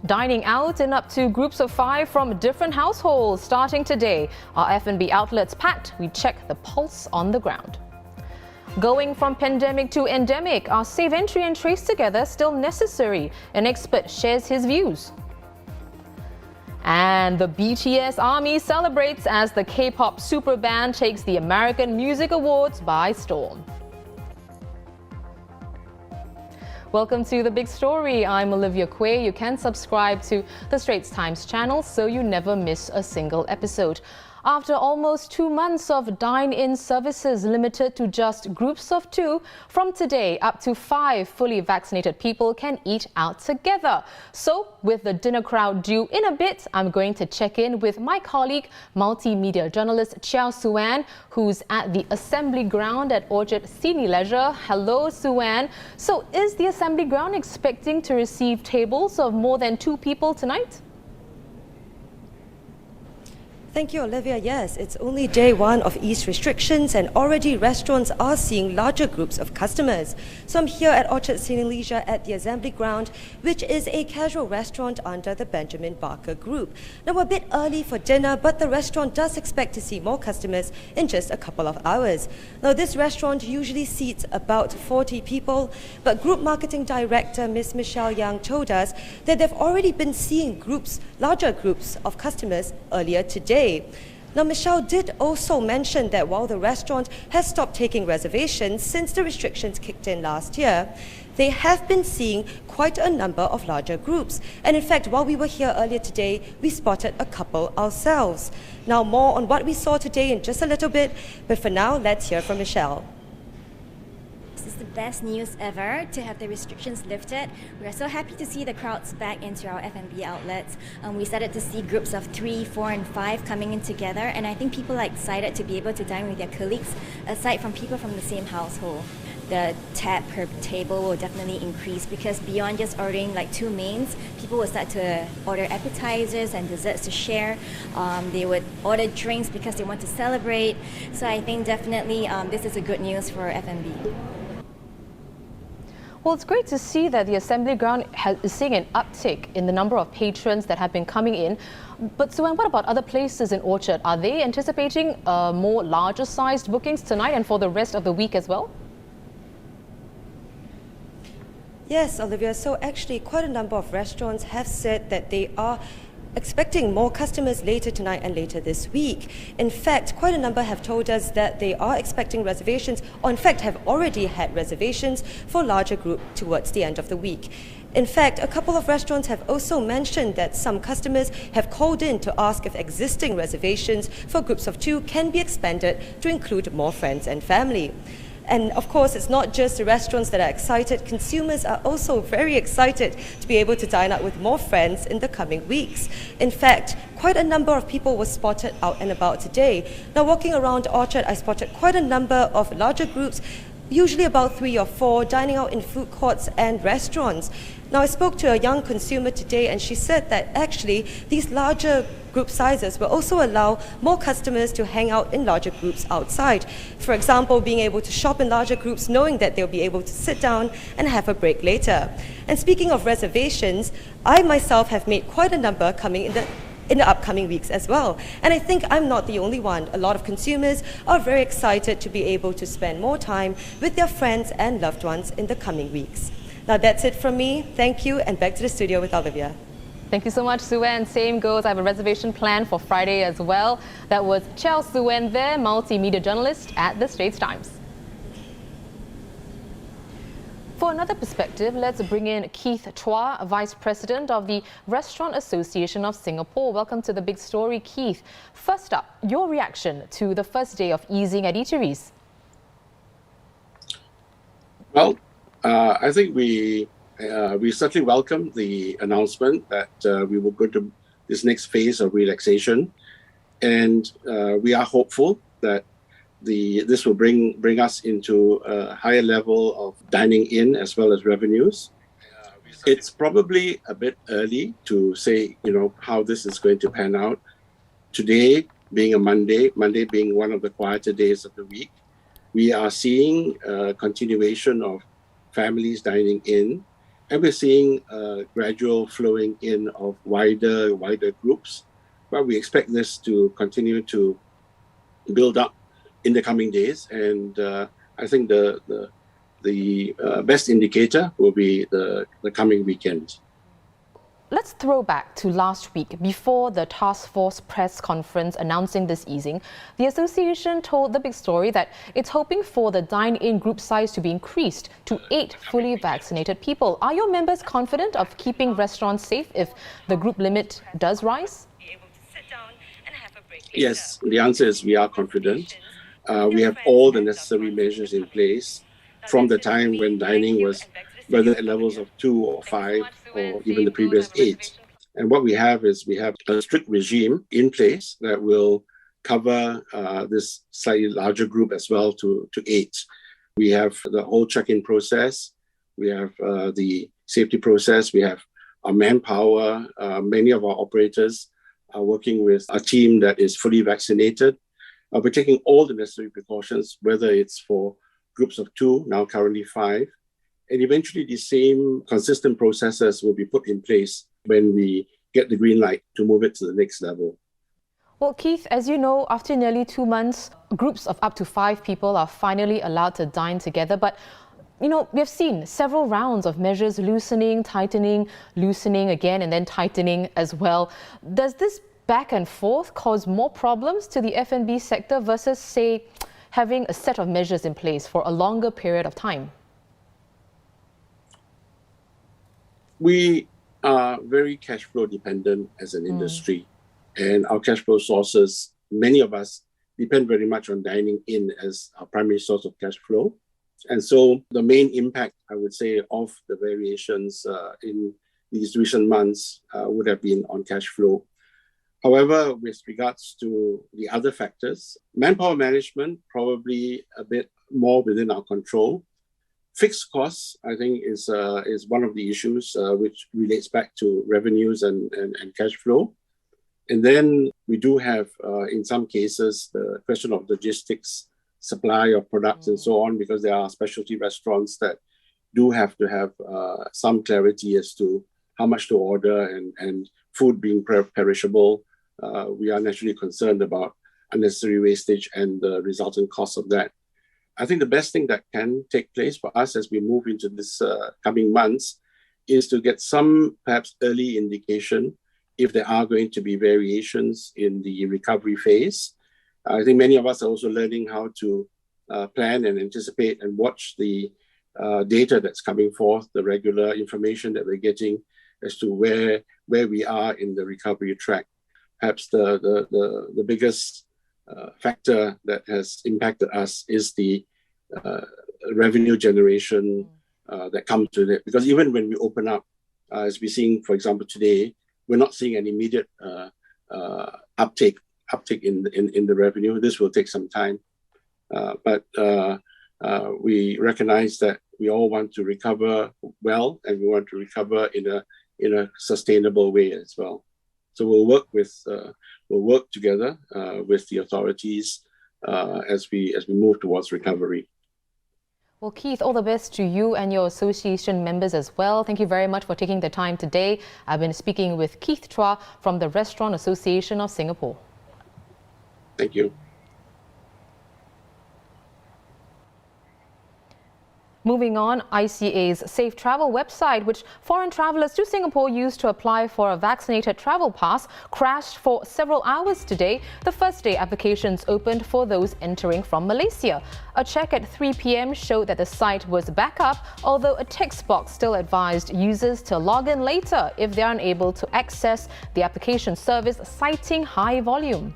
Dining out in up to groups of 5 from different households starting today. Our F&B outlets packed, we check the pulse on the ground. Going from pandemic to endemic, are SAFEENTRY and TRACETOGETHER still necessary? An expert shares his views. And the BTS army celebrates as the K-pop super band takes the American Music Awards by storm. Welcome to The Big Story. I'm Olivia Quay. You can subscribe to the Straits Times channel so you never miss a single episode. After almost 2 months of dine-in services limited to just groups of 2, from today up to 5 fully vaccinated people can eat out together. So, with the dinner crowd due in a bit, I'm going to check in with my colleague, multimedia journalist Cheow Sue-Ann, who's at the assembly ground at Orchard Cineleisure. Hello, Sue-Ann. So, is the assembly ground expecting to receive tables of more than 2 people tonight? Thank you, Olivia. Yes, it's only day 1 of ease restrictions and already restaurants are seeing larger groups of customers. So I'm here at Orchard Cineleisure at the Assembly Ground, which is a casual restaurant under the Benjamin Barker Group. Now, we're a bit early for dinner, but the restaurant does expect to see more customers in just a couple of hours. Now, this restaurant usually seats about 40 people, but Group Marketing Director Ms. Michelle Yang told us that they've already been seeing larger groups of customers earlier today. Now, Michelle did also mention that while the restaurant has stopped taking reservations since the restrictions kicked in last year, they have been seeing quite a number of larger groups. And in fact, while we were here earlier today, we spotted a couple ourselves. Now, more on what we saw today in just a little bit, but for now, let's hear from Michelle. It's the best news ever to have the restrictions lifted. We are so happy to see the crowds back into our F&B outlets. We started to see groups of 3, 4 and 5 coming in together, and I think people are excited to be able to dine with their colleagues aside from people from the same household. The tab per table will definitely increase because beyond just ordering like 2 mains, people will start to order appetizers and desserts to share. They would order drinks because they want to celebrate. So I think definitely this is a good news for F&B. Well, it's great to see that the assembly ground is seeing an uptick in the number of patrons that have been coming in. But Sue-Ann, what about other places in Orchard? Are they anticipating more larger sized bookings tonight and for the rest of the week as well? Yes, Olivia. So actually, quite a number of restaurants have said that they are expecting more customers later tonight and later this week. In fact, quite a number have told us that they are expecting reservations, or in fact have already had reservations for larger group towards the end of the week. In fact, a couple of restaurants have also mentioned that some customers have called in to ask if existing reservations for groups of 2 can be expanded to include more friends and family. And of course, it's not just the restaurants that are excited. Consumers are also very excited to be able to dine out with more friends in the coming weeks. In fact, quite a number of people were spotted out and about today. Now, walking around Orchard, I spotted quite a number of larger groups, usually about 3 or 4, dining out in food courts and restaurants. Now, I spoke to a young consumer today and she said that actually these larger group sizes will also allow more customers to hang out in larger groups outside. For example, being able to shop in larger groups knowing that they'll be able to sit down and have a break later. And speaking of reservations, I myself have made quite a number coming in the upcoming weeks as well. And I think I'm not the only one. A lot of consumers are very excited to be able to spend more time with their friends and loved ones in the coming weeks. Now that's it from me. Thank you, and back to the studio with Olivia. Thank you so much, Sue-Ann. Same goes. I have a reservation plan for Friday as well. That was Cheow Sue-Ann there, multimedia journalist at the Straits Times. For another perspective, let's bring in Keith Chua, Vice President of the Restaurant Association of Singapore. Welcome to The Big Story, Keith. First up, your reaction to the first day of easing at eateries. Well, I think we certainly welcome the announcement that we will go to this next phase of relaxation, and we are hopeful that this will bring us into a higher level of dining in as well as revenues. It's probably a bit early to say, how this is going to pan out. Today being a Monday being one of the quieter days of the week, we are seeing a continuation of families dining in. And we're seeing a gradual flowing in of wider groups, but we expect this to continue to build up in the coming days. And I think the best indicator will be the coming weekend. Let's throw back to last week. Before the task force press conference announcing this easing, the association told The Big Story that it's hoping for the dine-in group size to be increased to 8 fully vaccinated people. Are your members confident of keeping restaurants safe if the group limit does rise? Yes, the answer is we are confident. We have all the necessary measures in place from the time when dining was whether at levels of 2 or 5 or even the previous 8. And what we have is we have a strict regime in place that will cover this slightly larger group as well to 8. We have the whole check-in process. We have the safety process. We have our manpower. Many of our operators are working with a team that is fully vaccinated. We're taking all the necessary precautions, whether it's for groups of 2, now currently 5. And eventually the same consistent processes will be put in place when we get the green light to move it to the next level. Well, Keith, as you know, after nearly 2 months, groups of up to 5 people are finally allowed to dine together. But, you know, we've seen several rounds of measures loosening, tightening, loosening again, and then tightening as well. Does this back and forth cause more problems to the F&B sector versus, say, having a set of measures in place for a longer period of time? We are very cash flow dependent as an industry, and our cash flow sources, many of us depend very much on dining in as our primary source of cash flow. And so the main impact, I would say, of the variations in these recent months would have been on cash flow. However, with regards to the other factors, manpower management, probably a bit more within our control. Fixed costs, I think, is one of the issues which relates back to revenues and cash flow. And then we do have, in some cases, the question of logistics, supply of products and so on, because there are specialty restaurants that do have to have some clarity as to how much to order and food being perishable. We are naturally concerned about unnecessary wastage and the resultant cost of that. I think the best thing that can take place for us as we move into this coming months is to get some perhaps early indication if there are going to be variations in the recovery phase. I think many of us are also learning how to plan and anticipate and watch the data that's coming forth, the regular information that we're getting as to where we are in the recovery track. Perhaps the biggest factor that has impacted us is the revenue generation that comes with it. Because even when we open up, as we're seeing, for example, today, we're not seeing an immediate uptake in the revenue. This will take some time. But we recognize that we all want to recover well, and we want to recover in a sustainable way as well. So we'll work together with the authorities as we move towards recovery. Well, Keith, all the best to you and your association members as well. Thank you very much for taking the time today. I've been speaking with Keith Chua from the Restaurant Association of Singapore. Thank you. Moving on, ICA's Safe Travel website, which foreign travellers to Singapore use to apply for a vaccinated travel pass, crashed for several hours today. The first day applications opened for those entering from Malaysia. A check at 3 p.m. showed that the site was back up, although a text box still advised users to log in later if they are unable to access the application service, citing high volume.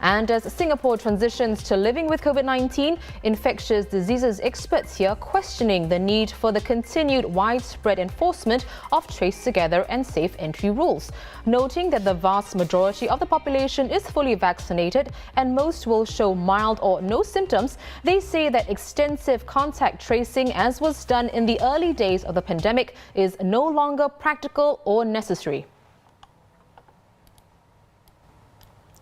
And as Singapore transitions to living with Covid-19, infectious diseases experts here questioning the need for the continued widespread enforcement of TRACETOGETHER and SAFEENTRY rules, noting that the vast majority of the population is fully vaccinated and most will show mild or no symptoms. They say that extensive contact tracing, as was done in the early days of the pandemic, is no longer practical or necessary.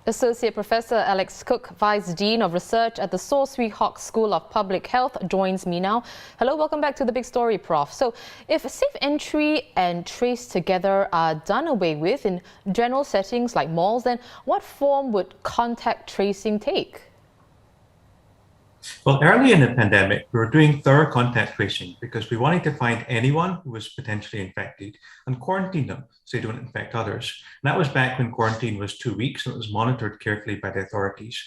Associate Professor Alex Cook, Vice Dean of Research at the Swee Hock School of Public Health, joins me now. Hello, welcome back to The Big Story, Prof. So, if safe entry and trace together are done away with in general settings like malls, then what form would contact tracing take? Well, early in the pandemic, we were doing thorough contact tracing because we wanted to find anyone who was potentially infected and quarantine them so they don't infect others. And that was back when quarantine was 2 weeks and it was monitored carefully by the authorities.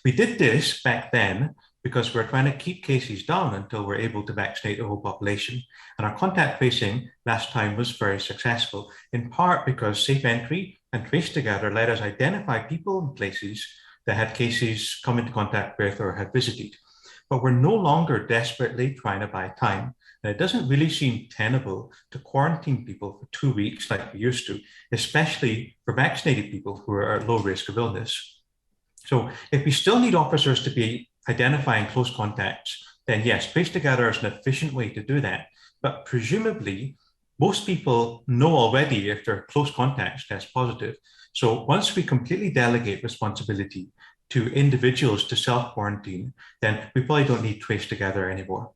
We did this back then because we were trying to keep cases down until we're able to vaccinate the whole population. And our contact tracing last time was very successful, in part because safe entry and trace together let us identify people and places that had cases come into contact with or had visited. But we're no longer desperately trying to buy time. And it doesn't really seem tenable to quarantine people for 2 weeks like we used to, especially for vaccinated people who are at low risk of illness. So if we still need officers to be identifying close contacts, then yes, trace together is an efficient way to do that. But presumably, most people know already if their close contacts test positive. So once we completely delegate responsibility to individuals to self-quarantine, then we probably don't need trace together anymore.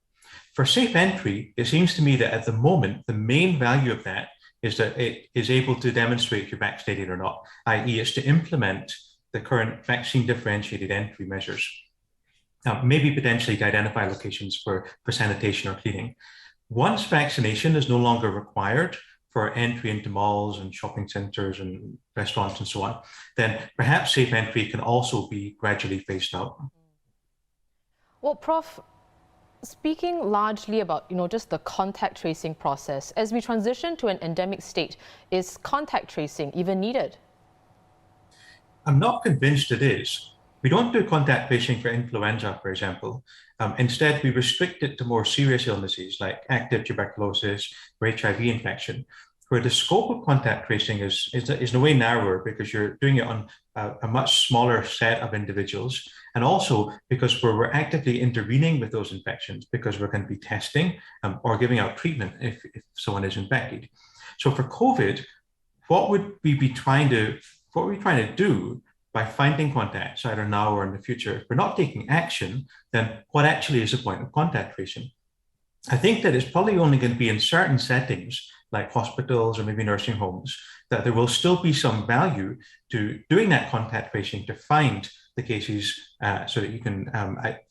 For safe entry, it seems to me that at the moment, the main value of that is that it is able to demonstrate if you're vaccinated or not, i.e. it's to implement the current vaccine differentiated entry measures. Maybe potentially to identify locations for sanitation or cleaning. Once vaccination is no longer required for entry into malls and shopping centres and restaurants and so on, then perhaps safe entry can also be gradually phased out. Well, Prof, speaking largely about, just the contact tracing process, as we transition to an endemic state, is contact tracing even needed? I'm not convinced it is. We don't do contact tracing for influenza, for example. Instead, we restrict it to more serious illnesses like active tuberculosis or HIV infection, where the scope of contact tracing is in a way narrower because you're doing it on a much smaller set of individuals, and also because we're actively intervening with those infections because we're going to be testing or giving out treatment if someone is infected. So for COVID, what would we trying to do by finding contacts either now or in the future? If we're not taking action, then what actually is the point of contact tracing? I think that it's probably only going to be in certain settings like hospitals or maybe nursing homes that there will still be some value to doing that contact tracing to find the cases so that you can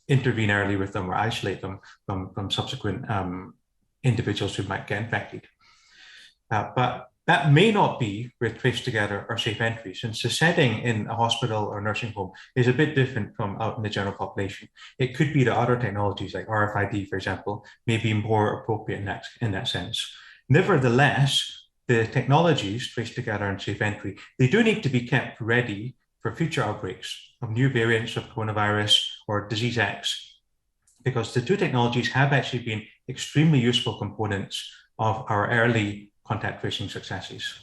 intervene early with them or isolate them from subsequent individuals who might get infected. But that may not be with trace together or safe entry, since the setting in a hospital or nursing home is a bit different from out in the general population. It could be that other technologies like RFID, for example, may be more appropriate in that sense. Nevertheless, the technologies, trace together and safe entry, they do need to be kept ready for future outbreaks of new variants of coronavirus or disease X, because the two technologies have actually been extremely useful components of our early contact tracing successes.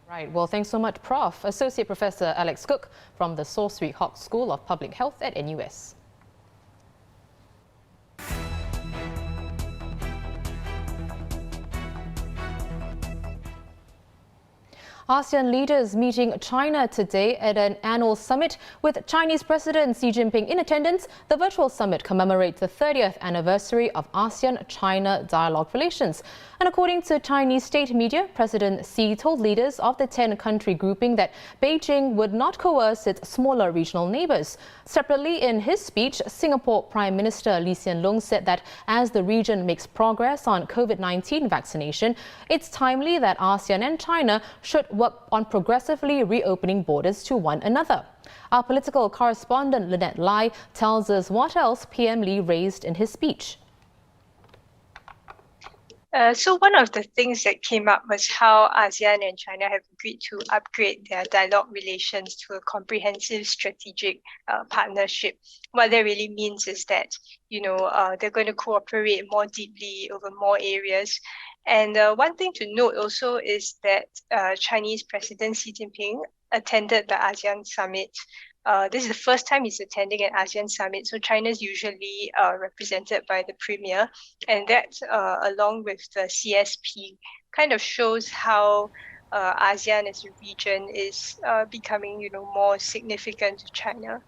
Right. Well, thanks so much, Prof. Associate Professor Alex Cook from the Swee Hock School of Public Health at NUS. ASEAN leaders meeting China today at an annual summit with Chinese President Xi Jinping in attendance. The virtual summit commemorates the 30th anniversary of ASEAN-China dialogue relations. And according to Chinese state media, President Xi told leaders of the 10-country grouping that Beijing would not coerce its smaller regional neighbours. Separately, in his speech, Singapore Prime Minister Lee Hsien Loong said that as the region makes progress on COVID-19 vaccination, it's timely that ASEAN and China should work on progressively reopening borders to one another. Our political correspondent Lynette Lai tells us what else PM Lee raised in his speech. So one of the things that came up was how ASEAN and China have agreed to upgrade their dialogue relations to a comprehensive strategic partnership. What that really means is that, they're going to cooperate more deeply over more areas. And one thing to note also is that Chinese President Xi Jinping attended the ASEAN summit. This is the first time he's attending an ASEAN summit, so China is usually represented by the Premier, and that, along with the CSP, kind of shows how ASEAN as a region is becoming, more significant to China.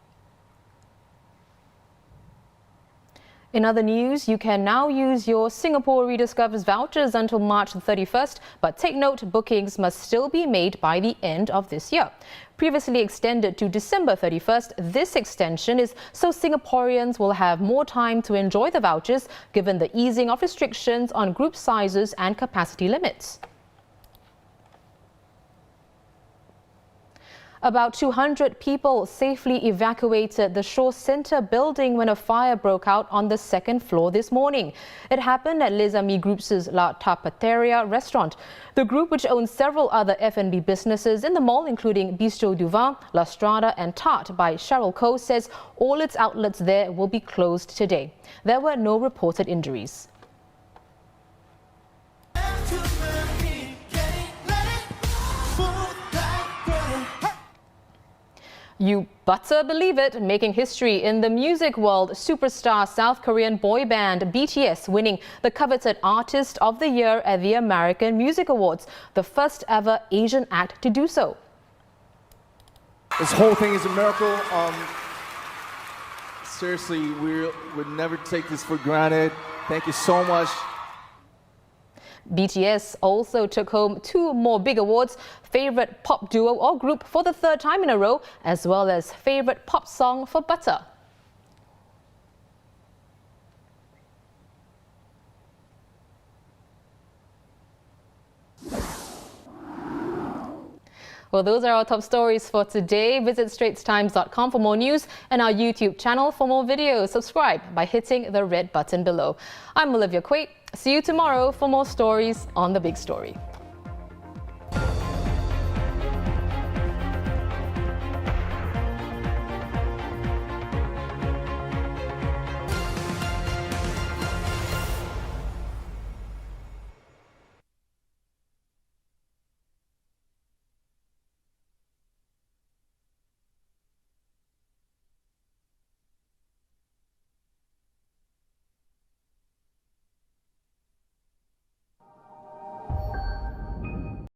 In other news, you can now use your Singapore Rediscovers vouchers until March 31st, but take note, bookings must still be made by the end of this year. Previously extended to December 31st, this extension is so Singaporeans will have more time to enjoy the vouchers, given the easing of restrictions on group sizes and capacity limits. About 200 people safely evacuated the Shaw Centre building when a fire broke out on the second floor this morning. It happened at Les Amis Group's La Tapateria restaurant. The group, which owns several other F&B businesses in the mall, including Bistro du Vin, La Strada and Tarte by Cheryl Koh, says all its outlets there will be closed today. There were no reported injuries. You better believe it, making history in the music world, superstar South Korean boy band BTS winning the coveted Artist of the Year at the American Music Awards, the first ever Asian act to do so. This whole thing is a miracle. Seriously, we would never take this for granted. Thank you so much. BTS also took home 2 more big awards, Favorite Pop Duo or Group for the 3rd time in a row, as well as Favorite Pop Song for Butter. Well, those are our top stories for today. Visit straitstimes.com for more news and our YouTube channel for more videos. Subscribe by hitting the red button below. I'm Olivia Quay. See you tomorrow for more stories on The Big Story.